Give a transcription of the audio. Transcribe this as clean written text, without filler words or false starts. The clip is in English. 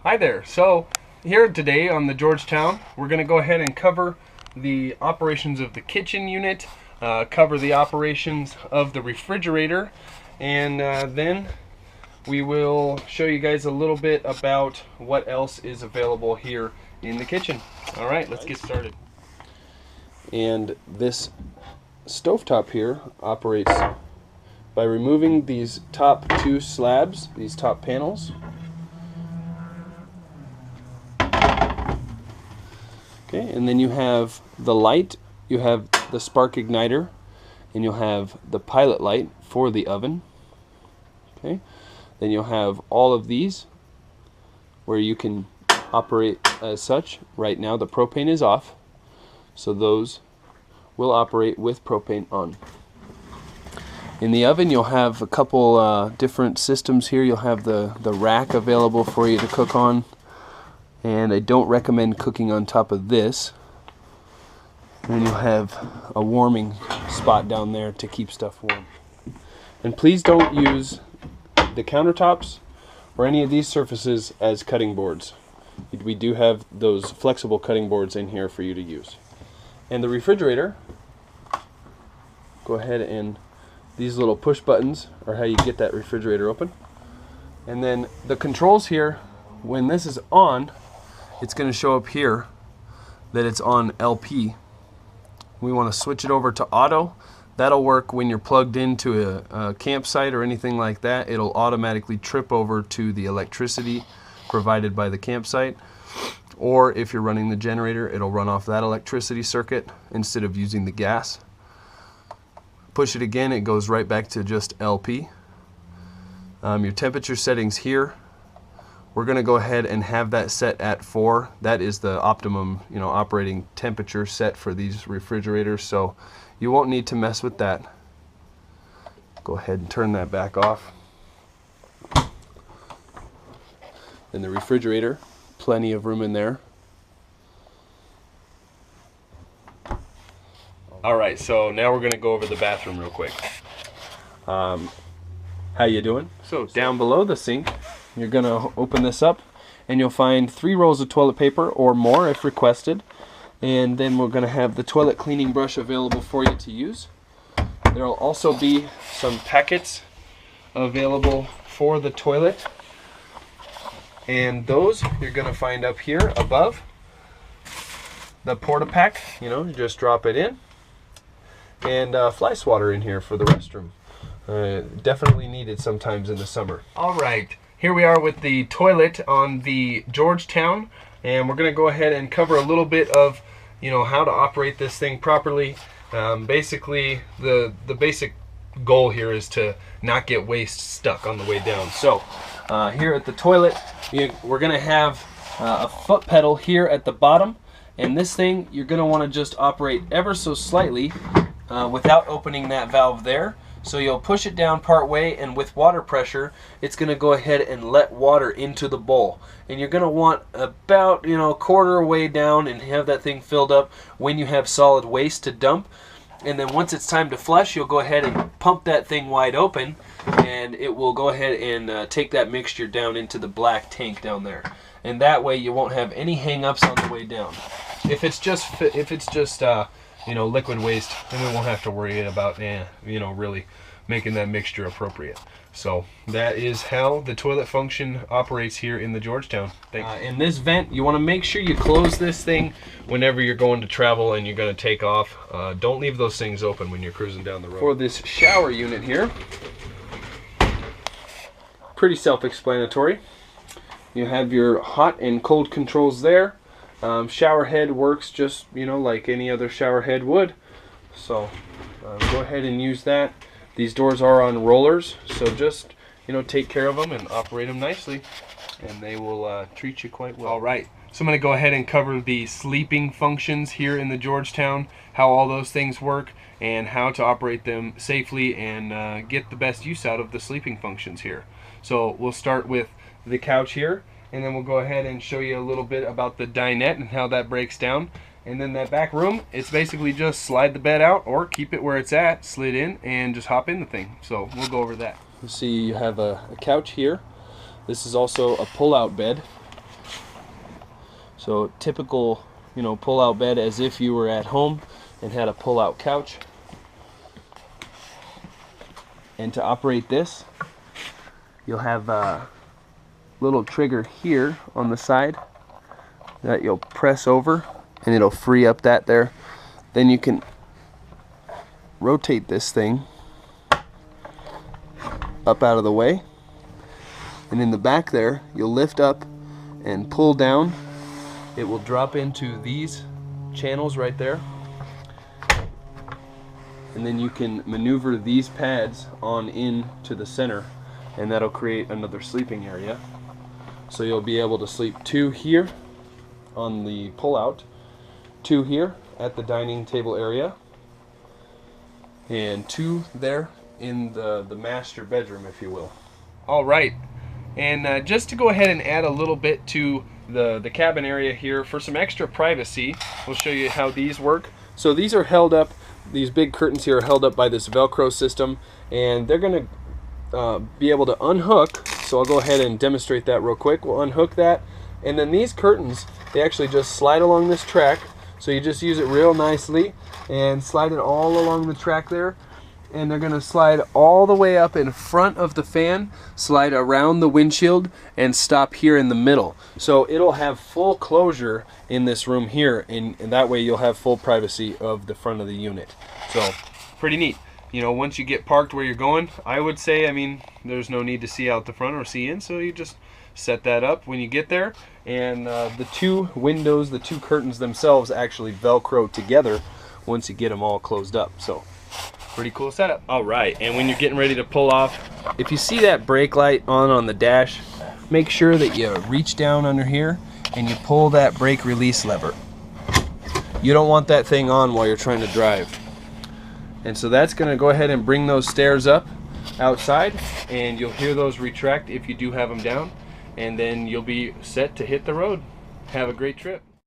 Hi there. So here today on the Georgetown, we're going to go ahead and cover the operations of the kitchen unit, cover the operations of the refrigerator, and then we will show you guys a little bit about what else is available here in the kitchen. All right, let's get started. And this stovetop here operates by removing these top two slabs, these top panels. Okay, and then you have the light, you have the spark igniter, and you'll have the pilot light for the oven. Okay, then you'll have all of these where you can operate as such. Right now the propane is off, so those will operate with propane on. In the oven you'll have a couple different systems here. You'll have the rack available for you to cook on. And I don't recommend cooking on top of this. And then you'll have a warming spot down there to keep stuff warm. And please don't use the countertops or any of these surfaces as cutting boards. We do have those flexible cutting boards in here for you to use. And the refrigerator, go ahead and these little push buttons are how you get that refrigerator open. And then the controls here, when this is on, it's going to show up here that it's on LP. We want to switch it over to auto. That'll work when you're plugged into a campsite or anything like that. It'll automatically trip over to the electricity provided by the campsite. Or if you're running the generator, it'll run off that electricity circuit instead of using the gas. Push it again, it goes right back to just LP. Your temperature settings here, we're going to go ahead and have that set at 4. That is the optimum, operating temperature set for these refrigerators, so you won't need to mess with that. Go ahead and turn that back off. Then the refrigerator, plenty of room in there. Alright, so now we're going to go over the bathroom real quick. How you doing? So down below the sink, you're going to open this up and you'll find 3 rolls of toilet paper or more if requested. And then we're going to have the toilet cleaning brush available for you to use. There will also be some packets available for the toilet. And those you're going to find up here above. The Porta-Pack, you just drop it in. And fly swatter in here for the restroom. Definitely needed sometimes in the summer. Alright, here we are with the toilet on the Georgetown, and we're going to go ahead and cover a little bit of how to operate this thing properly. Basically the basic goal here is to not get waste stuck on the way down. So here at the toilet we're going to have a foot pedal here at the bottom, and this thing you're going to want to just operate ever so slightly without opening that valve there. So you'll push it down part way, and with water pressure it's going to go ahead and let water into the bowl. And you're going to want about quarter way down and have that thing filled up when you have solid waste to dump. And then once it's time to flush, you'll go ahead and pump that thing wide open, and it will go ahead and take that mixture down into the black tank down there. And that way you won't have any hang-ups on the way down. If it's just liquid waste, then we won't have to worry about really making that mixture appropriate. So that is how the toilet function operates here in the Georgetown. In this vent, you want to make sure you close this thing whenever you're going to travel and you're going to take off. Don't leave those things open when you're cruising down the road. For this shower unit here, pretty self-explanatory. You have your hot and cold controls there. Shower head works just like any other shower head would, so go ahead and use that. These doors are on rollers, so just take care of them and operate them nicely, and they will treat you quite well. Alright, so I'm going to go ahead and cover the sleeping functions here in the Georgetown, how all those things work, and how to operate them safely and get the best use out of the sleeping functions here. So we'll start with the couch here, and then we'll go ahead and show you a little bit about the dinette and how that breaks down. And then that back room, it's basically just slide the bed out or keep it where it's at, slid in, and just hop in the thing. So we'll go over that. You see you have a couch here. This is also a pull-out bed. So typical, you know, pull-out bed as if you were at home and had a pull-out couch. And to operate this, you'll have a little trigger here on the side that you'll press over and it'll free up that there. Then you can rotate this thing up out of the way, and in the back there you'll lift up and pull down. It will drop into these channels right there, and then you can maneuver these pads on in to the center, and that'll create another sleeping area. So you'll be able to sleep 2 here on the pull-out, 2 here at the dining table area, and 2 there in the master bedroom, if you will. All right, and just to go ahead and add a little bit to the cabin area here for some extra privacy, we'll show you how these work. So these are held up, these big curtains here are held up by this Velcro system, and they're going to be able to unhook. So I'll go ahead and demonstrate that real quick. We'll unhook that, and then these curtains, they actually just slide along this track. So you just use it real nicely and slide it all along the track there, and they're going to slide all the way up in front of the fan, slide around the windshield, and stop here in the middle. So it'll have full closure in this room here, and that way you'll have full privacy of the front of the unit. So pretty neat. You know, once you get parked where you're going, I would say, I mean, there's no need to see out the front or see in, so you just set that up when you get there. And the 2 windows, the 2 curtains themselves actually Velcro together once you get them all closed up. So pretty cool setup. All right, and when you're getting ready to pull off, if you see that brake light on the dash, make sure that you reach down under here and you pull that brake release lever. You don't want that thing on while you're trying to drive. And so that's going to go ahead and bring those stairs up outside, and you'll hear those retract if you do have them down, and then you'll be set to hit the road. Have a great trip.